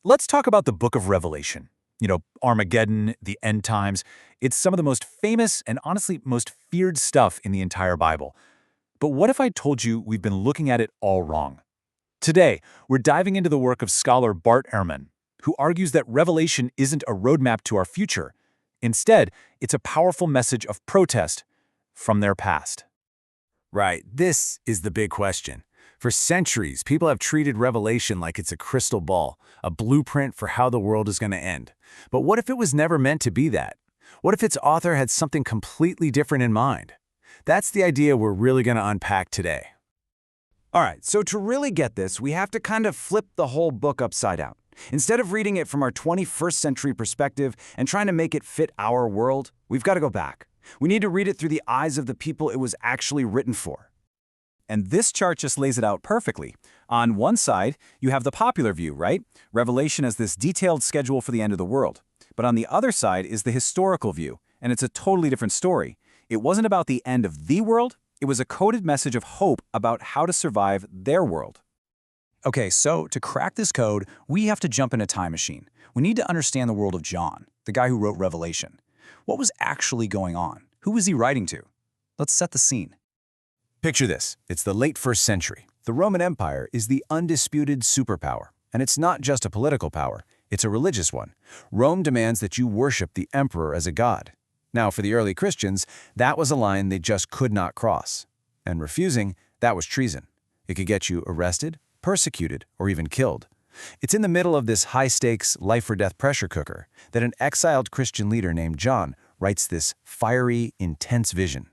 Let's talk about the book of Revelation. Armageddon, the end times. It's some of the most famous and honestly most feared stuff in the entire Bible. But what if I told you we've been looking at it all wrong? Today, we're diving into the work of scholar Bart Ehrman, who argues that Revelation isn't a roadmap to our future. Instead, it's a powerful message of protest from their past. Right, this is the big question. For centuries, people have treated Revelation like it's a crystal ball, a blueprint for how the world is going to end. But what if it was never meant to be that? What if its author had something completely different in mind? That's the idea we're really going to unpack today. All right, so to really get this, we have to kind of flip the whole book upside down. Instead of reading it from our 21st century perspective and trying to make it fit our world, we've got to go back. We need to read it through the eyes of the people it was actually written for. And this chart just lays it out perfectly. On one side, you have the popular view, right? Revelation as this detailed schedule for the end of the world. But on the other side is the historical view, and it's a totally different story. It wasn't about the end of the world, it was a coded message of hope about how to survive their world. Okay, so to crack this code, we have to jump in a time machine. We need to understand the world of John, the guy who wrote Revelation. What was actually going on? Who was he writing to? Let's set the scene. Picture this. It's the late 1st century. The Roman Empire is the undisputed superpower. And it's not just a political power, it's a religious one. Rome demands that you worship the emperor as a god. Now, for the early Christians, that was a line they just could not cross. And refusing, that was treason. It could get you arrested, persecuted, or even killed. It's in the middle of this high-stakes, life-or-death pressure cooker that an exiled Christian leader named John writes this fiery, intense vision.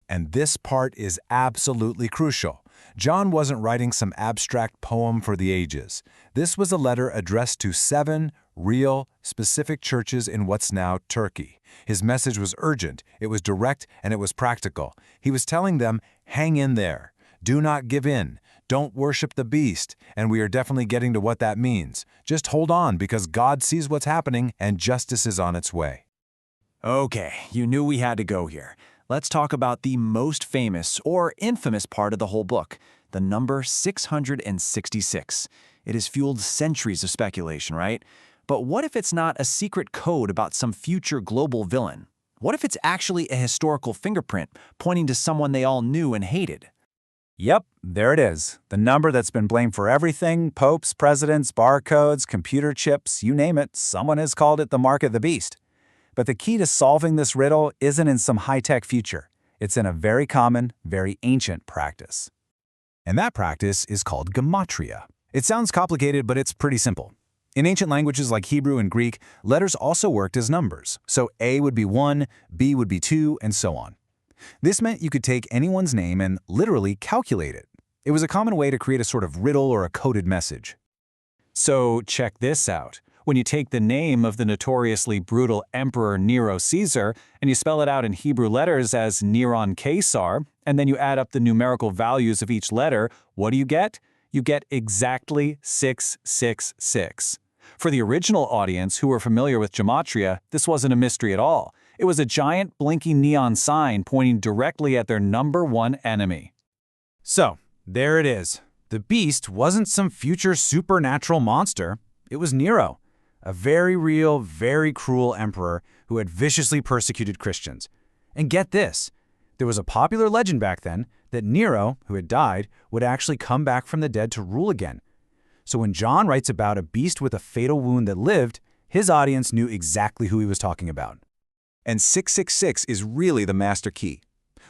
And this part is absolutely crucial. John wasn't writing some abstract poem for the ages. This was a letter addressed to 7 real, specific churches in what's now Turkey. His message was urgent, it was direct, and it was practical. He was telling them, hang in there. Do not give in. Don't worship the beast. And we are definitely getting to what that means. Just hold on because God sees what's happening and justice is on its way. Okay, you knew we had to go here. Let's talk about the most famous or infamous part of the whole book, the number 666. It has fueled centuries of speculation, right? But what if it's not a secret code about some future global villain? What if it's actually a historical fingerprint pointing to someone they all knew and hated? Yep, there it is. The number that's been blamed for everything, popes, presidents, barcodes, computer chips, you name it, someone has called it the mark of the beast. But the key to solving this riddle isn't in some high-tech future. It's in a very common, very ancient practice. And that practice is called gematria. It sounds complicated, but it's pretty simple. In ancient languages like Hebrew and Greek, letters also worked as numbers. So A would be 1, B would be 2, and so on. This meant you could take anyone's name and literally calculate it. It was a common way to create a sort of riddle or a coded message. So check this out. When you take the name of the notoriously brutal Emperor Nero Caesar and you spell it out in Hebrew letters as Neron Caesar, and then you add up the numerical values of each letter, what do you get? You get exactly 666. For the original audience who were familiar with gematria, this wasn't a mystery at all. It was a giant blinking neon sign pointing directly at their number one enemy. So, there it is. The beast wasn't some future supernatural monster. It was Nero, a very real, very cruel emperor who had viciously persecuted Christians. And get this, there was a popular legend back then that Nero, who had died, would actually come back from the dead to rule again. So when John writes about a beast with a fatal wound that lived, his audience knew exactly who he was talking about. And 666 is really the master key.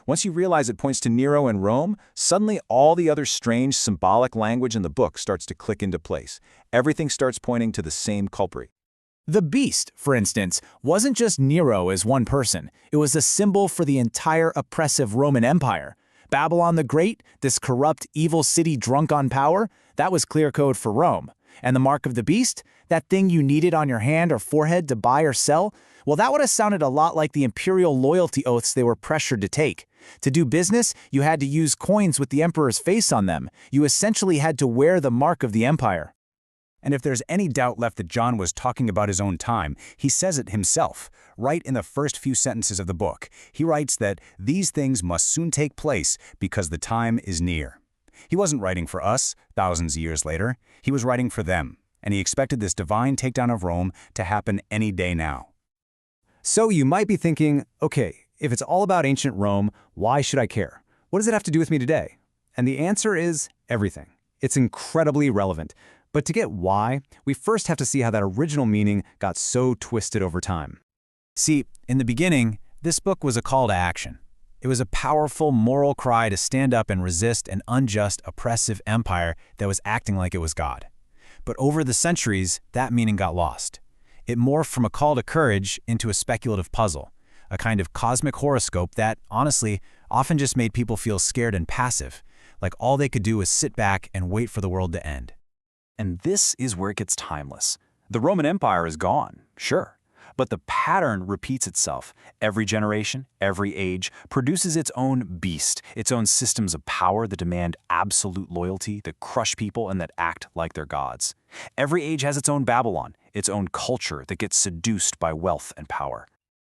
Once you realize it points to Nero and Rome, suddenly all the other strange symbolic language in the book starts to click into place. Everything starts pointing to the same culprit. The beast, for instance, wasn't just Nero as one person. It was a symbol for the entire oppressive Roman Empire. Babylon the Great, this corrupt, evil city drunk on power, that was clear code for Rome. And the mark of the beast, that thing you needed on your hand or forehead to buy or sell, well, that would have sounded a lot like the imperial loyalty oaths they were pressured to take. To do business, you had to use coins with the emperor's face on them. You essentially had to wear the mark of the empire. And if there's any doubt left that John was talking about his own time, he says it himself, right in the first few sentences of the book. He writes that these things must soon take place because the time is near. He wasn't writing for us, thousands of years later. He was writing for them. and he expected this divine takedown of Rome to happen any day now. So you might be thinking, okay, if it's all about ancient Rome, why should I care? What does it have to do with me today? And the answer is everything. It's incredibly relevant. But to get why, we first have to see how that original meaning got so twisted over time. See, in the beginning, this book was a call to action. It was a powerful moral cry to stand up and resist an unjust, oppressive empire that was acting like it was God. But over the centuries, that meaning got lost. It morphed from a call to courage into a speculative puzzle, a kind of cosmic horoscope that, honestly, often just made people feel scared and passive, like all they could do was sit back and wait for the world to end. And this is where it gets timeless. The Roman Empire is gone, sure, but the pattern repeats itself. Every generation, every age, produces its own beast, its own systems of power that demand absolute loyalty, that crush people and that act like they're gods. Every age has its own Babylon, its own culture that gets seduced by wealth and power.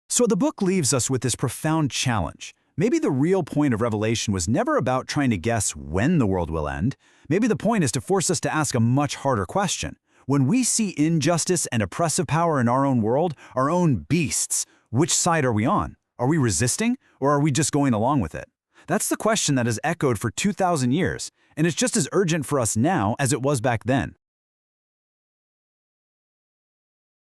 So the book leaves us with this profound challenge. Maybe the real point of Revelation was never about trying to guess when the world will end. Maybe the point is to force us to ask a much harder question. When we see injustice and oppressive power in our own world, our own beasts, which side are we on? Are we resisting, or are we just going along with it? That's the question that has echoed for 2,000 years, and it's just as urgent for us now as it was back then.